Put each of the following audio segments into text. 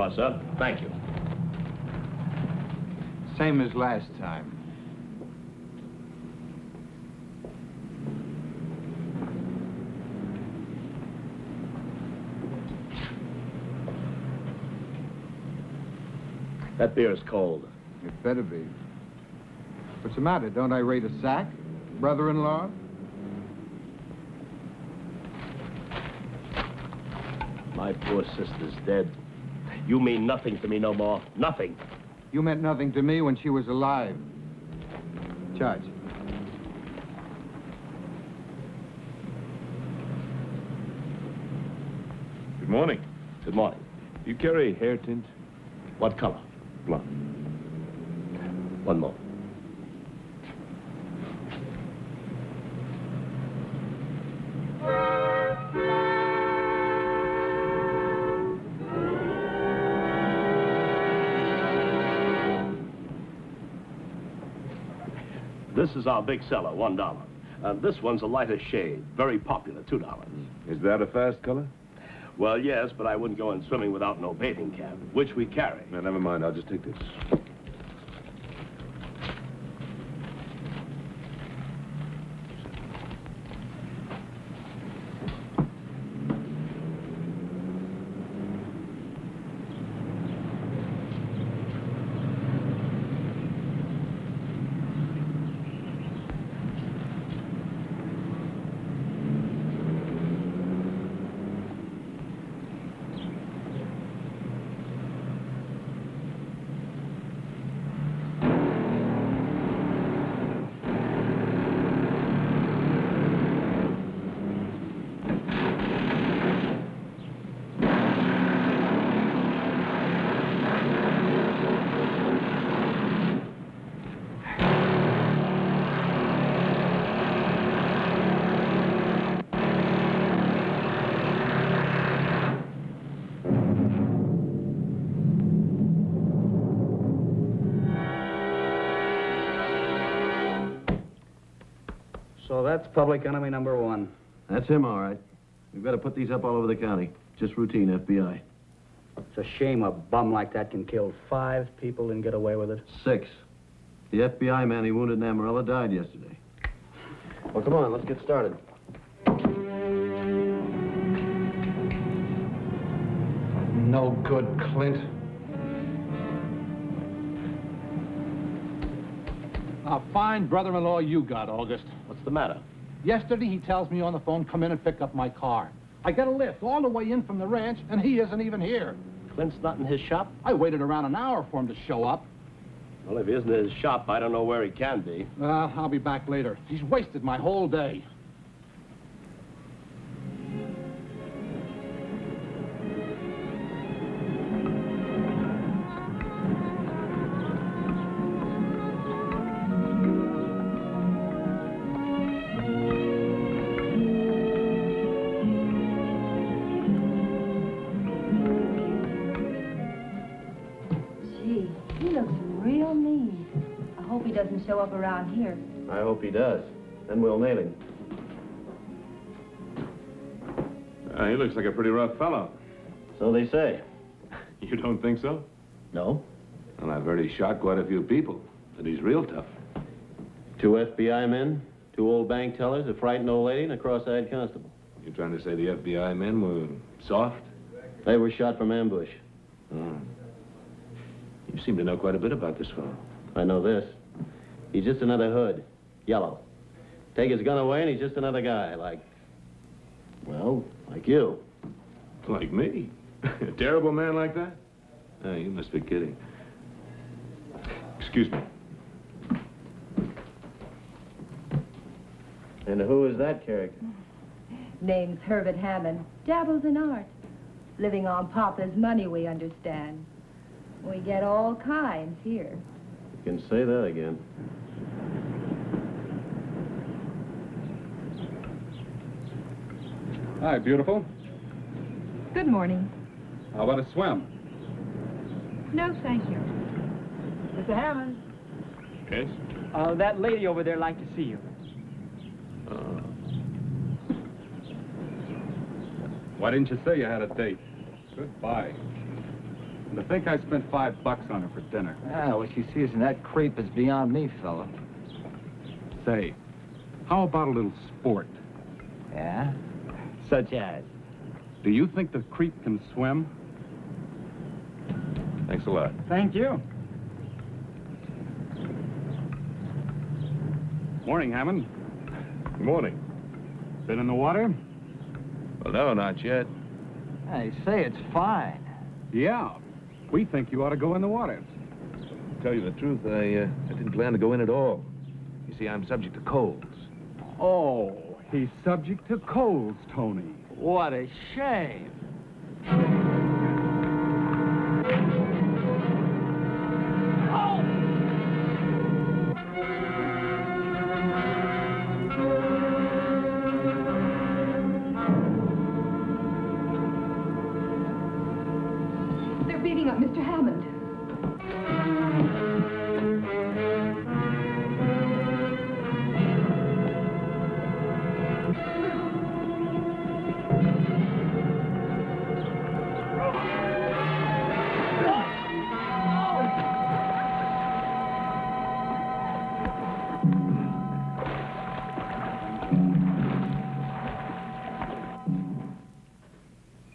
are, sir. Thank you. Same as last time. That beer is cold. It better be. What's the matter? Don't I rate a sack, brother-in-law? My poor sister's dead. You mean nothing to me no more. Nothing. You meant nothing to me when she was alive. Charge. Good morning. Good morning. Do you carry hair tint? What color? Blonde. One moment. This is our big seller, $1. This one's a lighter shade, very popular, $2. Is that a fast color? Well, yes, but I wouldn't go in swimming without no bathing cap, which we carry. No, never mind. I'll just take this. So that's public enemy number 1. That's him, all right. We've got to put these up all over the county. Just routine FBI. It's a shame a bum like that can kill 5 people and get away with it. 6. The FBI man he wounded in Amarillo died yesterday. Well, come on, let's get started. No good, Clint. A fine brother-in-law you got, August. What's the matter? Yesterday, he tells me on the phone, come in and pick up my car. I get a lift all the way in from the ranch, and he isn't even here. Clint's not in his shop? I waited around an hour for him to show up. Well, if he isn't in his shop, I don't know where he can be. I'll be back later. He's wasted my whole day. Show up around here. I hope he does. Then we'll nail him. He looks like a pretty rough fellow. So they say. You don't think so? No. Well, I've heard he shot quite a few people, but he's real tough. 2 FBI men, 2 old bank tellers, a frightened old lady, and a cross-eyed constable. You're trying to say the FBI men were soft? They were shot from ambush. Oh. You seem to know quite a bit about this fellow. I know this. He's just another hood. Yellow. Take his gun away and he's just another guy, like you. Like me? A terrible man like that? Oh, you must be kidding. Excuse me. And who is that character? Name's Herbert Hammond. Dabbles in art. Living on Papa's money, we understand. We get all kinds here. You can say that again. Hi, beautiful. Good morning. How about a swim? No, thank you. Mr. Hammond. Yes? That lady over there like to see you. Why didn't you say you had a date? Goodbye. I think I spent $5 on her for dinner. Ah, what she sees in that creep is beyond me, fella. Say, how about a little sport? Yeah? Such as? Do you think the creep can swim? Thanks a lot. Thank you. Morning, Hammond. Good morning. Been in the water? Well, no, not yet. I say it's fine. Yeah. We think you ought to go in the water. To tell you the truth, I didn't plan to go in at all. You see, I'm subject to colds. Oh, he's subject to colds, Tony. What a shame. They're beating up Mr. Hammond.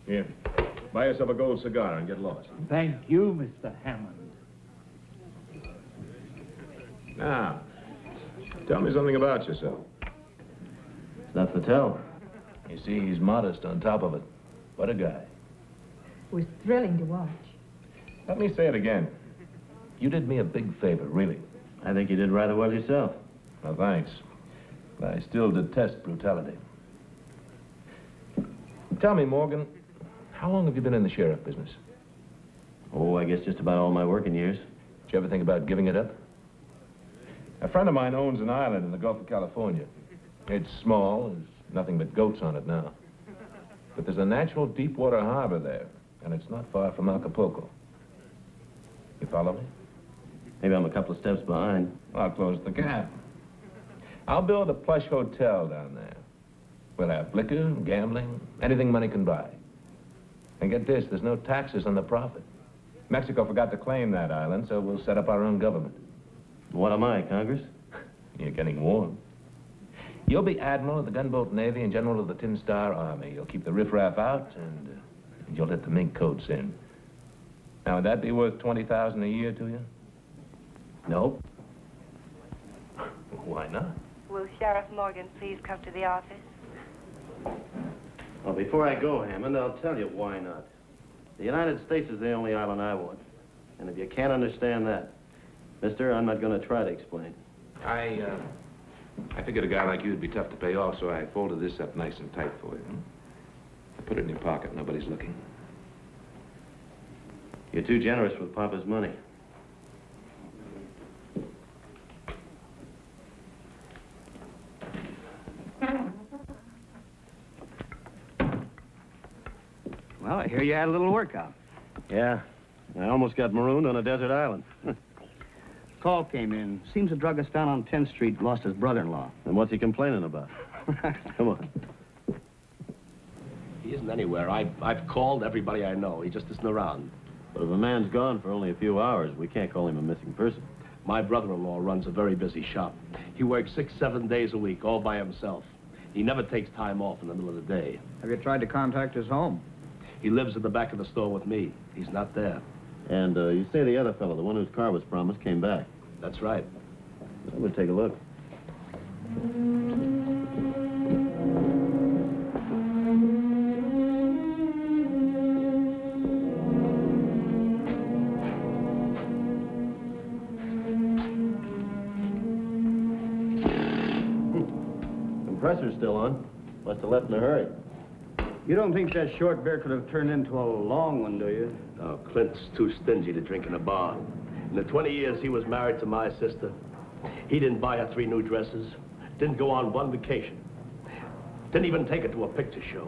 Here, buy yourself a gold cigar and get lost. Thank you, Mr. Hammond. Now, tell me something about yourself. It's not for tell. You see, he's modest on top of it. What a guy. It was thrilling to watch. Let me say it again. You did me a big favor, really. I think you did rather well yourself. Well, thanks. But I still detest brutality. Tell me, Morgan, how long have you been in the sheriff business? Oh, I guess just about all my working years. Did you ever think about giving it up? A friend of mine owns an island in the Gulf of California. It's small, there's nothing but goats on it now. But there's a natural deep water harbor there, and it's not far from Acapulco. You follow me? Maybe I'm a couple of steps behind. I'll close the gap. I'll build a plush hotel down there. We'll have liquor, gambling, anything money can buy. And get this, there's no taxes on the profit. Mexico forgot to claim that island, so we'll set up our own government. What am I, Congress? You're getting warm. You'll be Admiral of the Gunboat Navy and General of the Tin Star Army. You'll keep the riffraff out, and you'll let the mink coats in. Now, would that be worth $20,000 a year to you? No. Why not? Will Sheriff Morgan please come to the office? Well, before I go, Hammond, I'll tell you why not. The United States is the only island I want. And if you can't understand that, mister, I'm not going to try to explain. I figured a guy like you would be tough to pay off, so I folded this up nice and tight for you. I put it in your pocket. Nobody's looking. You're too generous with Papa's money. Well, I hear you had a little workout. Yeah, I almost got marooned on a desert island. Call came in. Seems a drug us down on 10th Street lost his brother-in-law. And what's he complaining about? Come on. He isn't anywhere. I've called everybody I know. He just isn't around. But if a man's gone for only a few hours, we can't call him a missing person. My brother-in-law runs a very busy shop. He works 6-7 days a week, all by himself. He never takes time off in the middle of the day. Have you tried to contact his home? He lives at the back of the store with me. He's not there. And you say the other fellow, the one whose car was promised, came back. That's right. I would take a look. Compressor's still on. Must have left in a hurry. You don't think that short beer could have turned into a long one, do you? Oh, Clint's too stingy to drink in a bar. In the 20 years he was married to my sister, he didn't buy her 3 new dresses, didn't go on 1 vacation, didn't even take her to a picture show.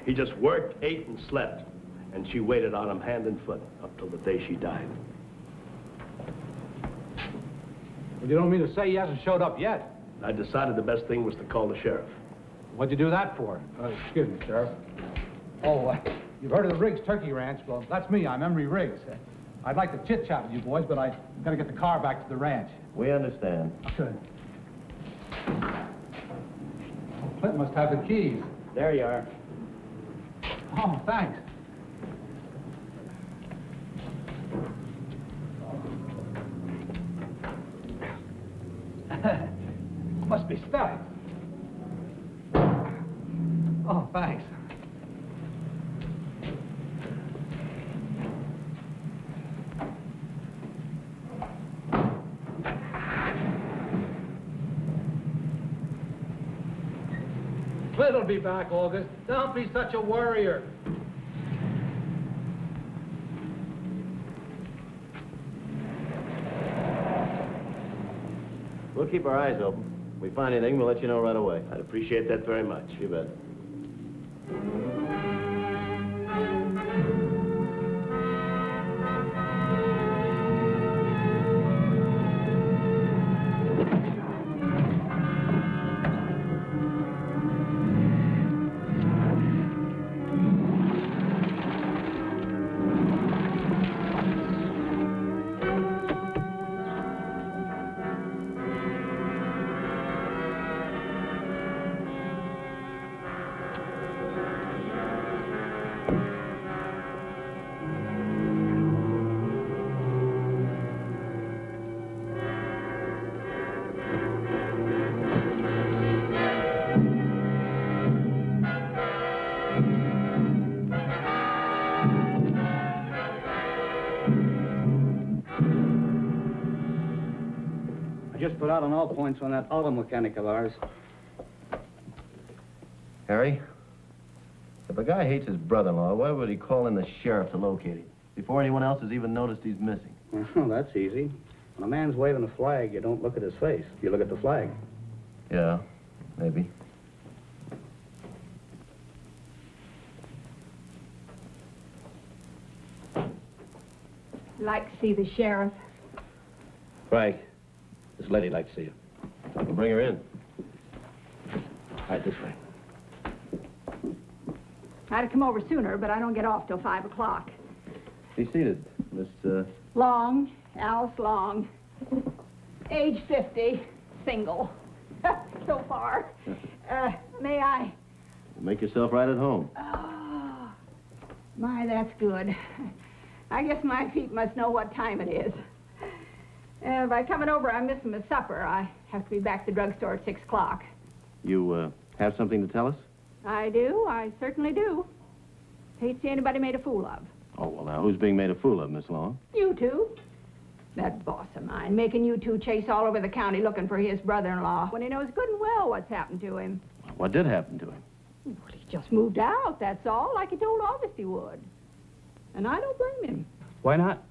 He just worked, ate, and slept, and she waited on him hand and foot up till the day she died. Well, you don't mean to say he hasn't showed up yet? I decided the best thing was to call the sheriff. What'd you do that for? Excuse me, Sheriff. Oh, You've heard of the Riggs Turkey Ranch? Well, that's me. I'm Emery Riggs. I'd like to chit-chat with you boys, but I got to get the car back to the ranch. We understand. Good. Clint must have the keys. There you are. Oh, thanks. Must be stuck. Oh, thanks. Clint'll be back, August. Don't be such a worrier. We'll keep our eyes open. If we find anything, we'll let you know right away. I'd appreciate that very much. You bet. I just put out on all points on that auto mechanic of ours. Harry, if a guy hates his brother-in-law, why would he call in the sheriff to locate him before anyone else has even noticed he's missing? Well, that's easy. When a man's waving a flag, you don't look at his face. You look at the flag. Yeah, maybe. Like to see the sheriff. Frank, this lady'd like to see you. We'll bring her in. Right this way. I'd have come over sooner, but I don't get off till 5 o'clock. Be seated, Miss, Long, Alice Long. Age 50, single. So far. May I? Make yourself right at home. Oh, my, that's good. I guess my feet must know what time it is. By coming over, I'm missing my supper. I have to be back at the drugstore at 6 o'clock. You, have something to tell us? I do. I certainly do. Hate to see anybody made a fool of. Oh, well, now, who's being made a fool of, Miss Long? You two. That boss of mine, making you two chase all over the county looking for his brother-in-law when he knows good and well what's happened to him. What did happen to him? Well, he just moved out, that's all, like he told August he would. And I don't blame him. Why not?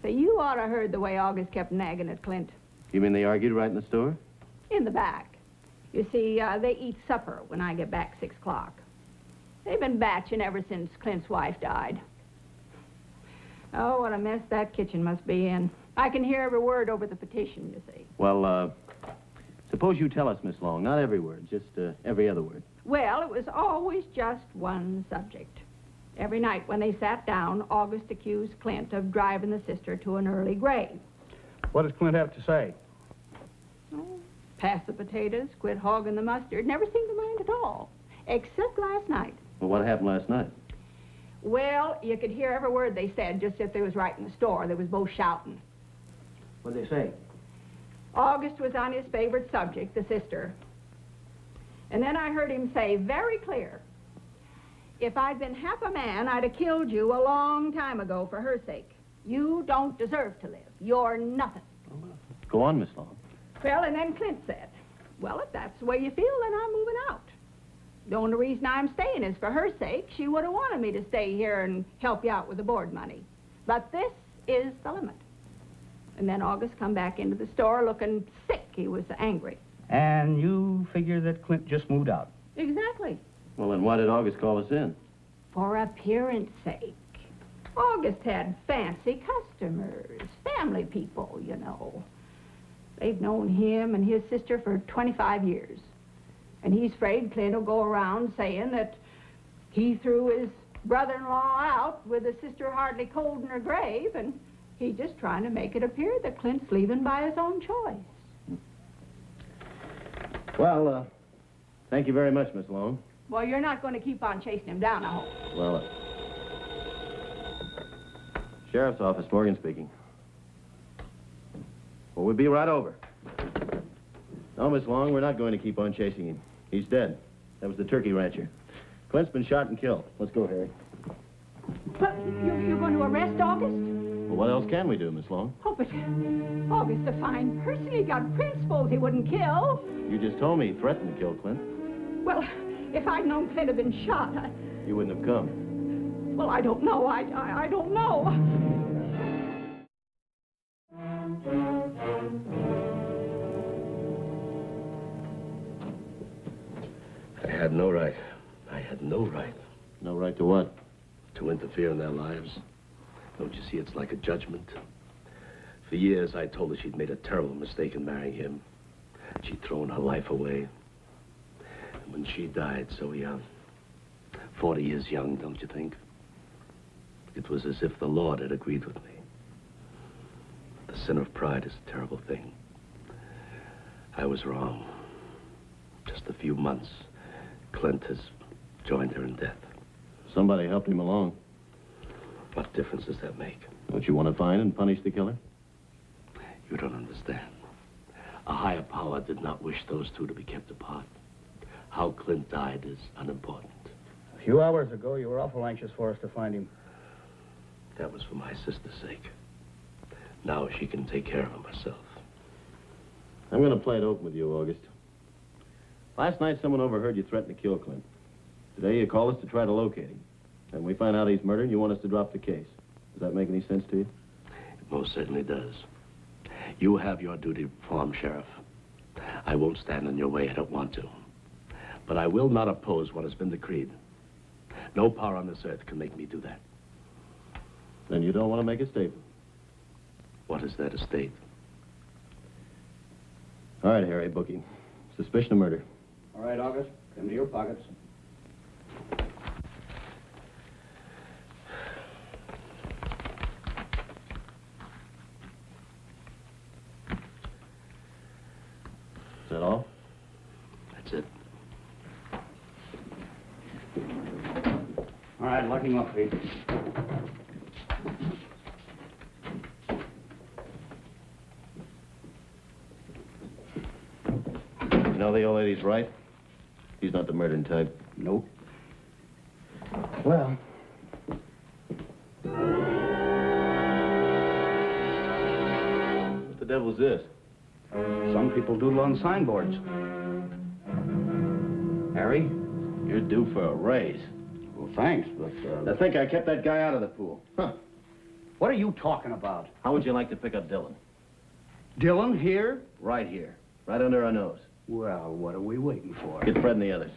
So you ought to heard the way August kept nagging at Clint. You mean they argued right in the store? In the back. You see, they eat supper when I get back 6 o'clock. They've been batching ever since Clint's wife died. Oh, what a mess that kitchen must be in. I can hear every word over the petition, you see. Well, suppose you tell us, Miss Long. Not every word, just every other word. Well, it was always just one subject. Every night when they sat down, August accused Clint of driving the sister to an early grave. What does Clint have to say? Oh, pass the potatoes, quit hogging the mustard, never seemed to mind at all. Except last night. Well, what happened last night? Well, you could hear every word they said, just if they was right in the store. They was both shouting. What'd they say? August was on his favorite subject, the sister. And then I heard him say very clear, if I'd been half a man, I'd have killed you a long time ago for her sake. You don't deserve to live. You're nothing. Go on, Miss Long. Well, and then Clint said, well, if that's the way you feel, then I'm moving out. The only reason I'm staying is for her sake. She would have wanted me to stay here and help you out with the board money. But this is the limit. And then August come back into the store looking sick. He was angry. And you figure that Clint just moved out? Exactly. Well, then why did August call us in? For appearance sake. August had fancy customers, family people, you know. They've known him and his sister for 25 years. And he's afraid Clint will go around saying that he threw his brother-in-law out with a sister hardly cold in her grave, and he's just trying to make it appear that Clint's leaving by his own choice. Well, thank you very much, Miss Long. Well, you're not going to keep on chasing him down, I hope. Well, Sheriff's Office, Morgan speaking. Well, we'll be right over. No, Miss Long, we're not going to keep on chasing him. He's dead. That was the turkey rancher. Clint's been shot and killed. Let's go, Harry. But you're going to arrest August? Well, what else can we do, Miss Long? Oh, but August's a fine person. He got principles he wouldn't kill. You just told me he threatened to kill Clint. Well, if I'd known Clint had been shot, You wouldn't have come. well, I don't know. I don't know. I had no right. I had no right No right to what? to interfere in their lives. Don't you see, it's like a judgment. For years, I told her she'd made a terrible mistake in marrying him. She'd thrown her life away. And when she died so young, 40 years young, don't you think? It was as if the Lord had agreed with me. The sin of pride is a terrible thing. I was wrong. Just a few months, Clint has joined her in death. Somebody helped him along. What difference does that make? Don't you want to find and punish the killer? You don't understand. A higher power did not wish those two to be kept apart. How Clint died is unimportant. A few hours ago, you were awful anxious for us to find him. That was for my sister's sake. Now she can take care of him herself. I'm going to play it open with you, August. Last night, someone overheard you threaten to kill Clint. Today, you call us to try to locate him. And we find out he's murdered, and you want us to drop the case. Does that make any sense to you? It most certainly does. You have your duty to perform, Sheriff. I won't stand in your way. I don't want to. But I will not oppose what has been decreed. No power on this earth can make me do that. Then you don't want to make a statement. What is there to state? All right, Harry, bookie. Suspicion of murder. All right, August, come to your pockets. Is that all? That's it. All right, lock him up, Pete. You know the old lady's right. He's not the murdering type. Nope. Well, What the devil's this? some people doodle on signboards. Harry, you're due for a raise. Well, thanks, but, I think I kept that guy out of the pool. Huh. what are you talking about? How would you like to pick up Dylan? Dylan here? Right here. Right under our nose. Well, what are we waiting for? Get Fred and the others.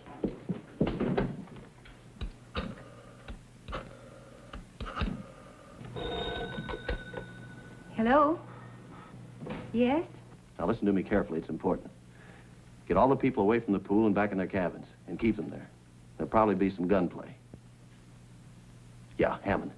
Hello? Yes? Now listen to me carefully. It's important. Get all the people away from the pool and back in their cabins. And keep them there. There'll probably be some gunplay. Yeah, Hammond.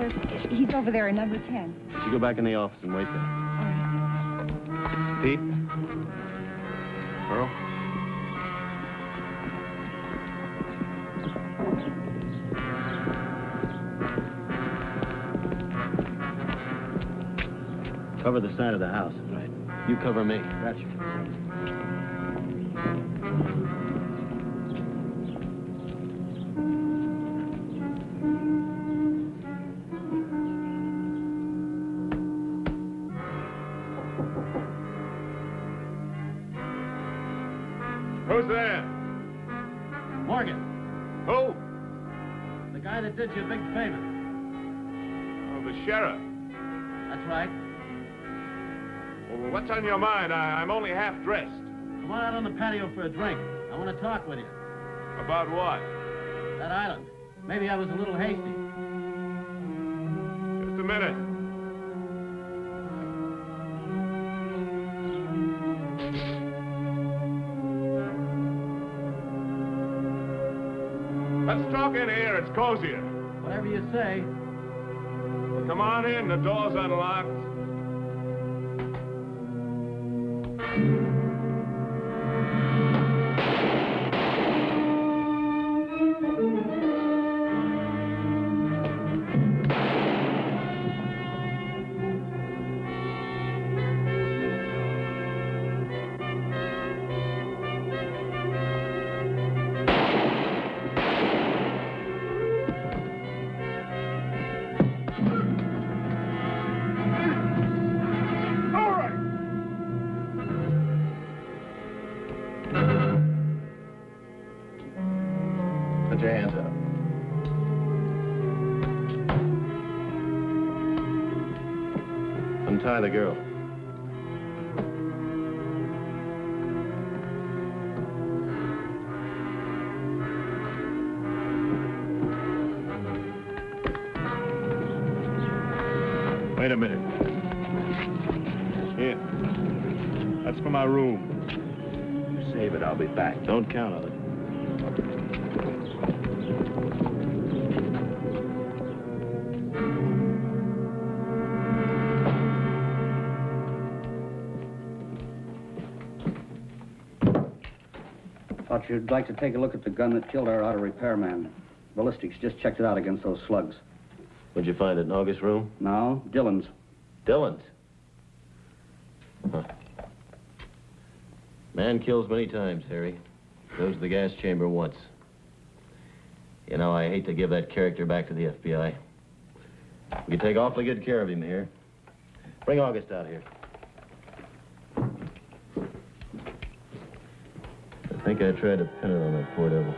Killer, he's over there in number 10. You go back in the office and wait there. All right. Pete? Earl? Cover the side of the house. Right. You cover me. Gotcha. Who's there? Morgan, Who? the guy that did you a big favor. Oh, the sheriff. That's right. Well, what's on your mind? I'm only half dressed. Come on out on the patio for a drink. I want to talk with you. About what? That island. Maybe I was a little hasty. Just a minute. Let's talk in here. It's cozier. Whatever you say. Well, come on in. The door's unlocked. Put your hands up. Untie the girl. Wait a minute. Here. That's for my room. You save it, I'll be back. Don't count on it. Thought you'd like to take a look at the gun that killed our auto repairman. Ballistics just checked it out against those slugs. Where'd you find it? In August's room? No, Dillon's. Dylan's. Huh. Man kills many times, Harry. Goes to the gas chamber once. You know, I hate to give that character back to the FBI. We take awfully good care of him here. Bring August out here. I think I tried to pin it on that poor devil.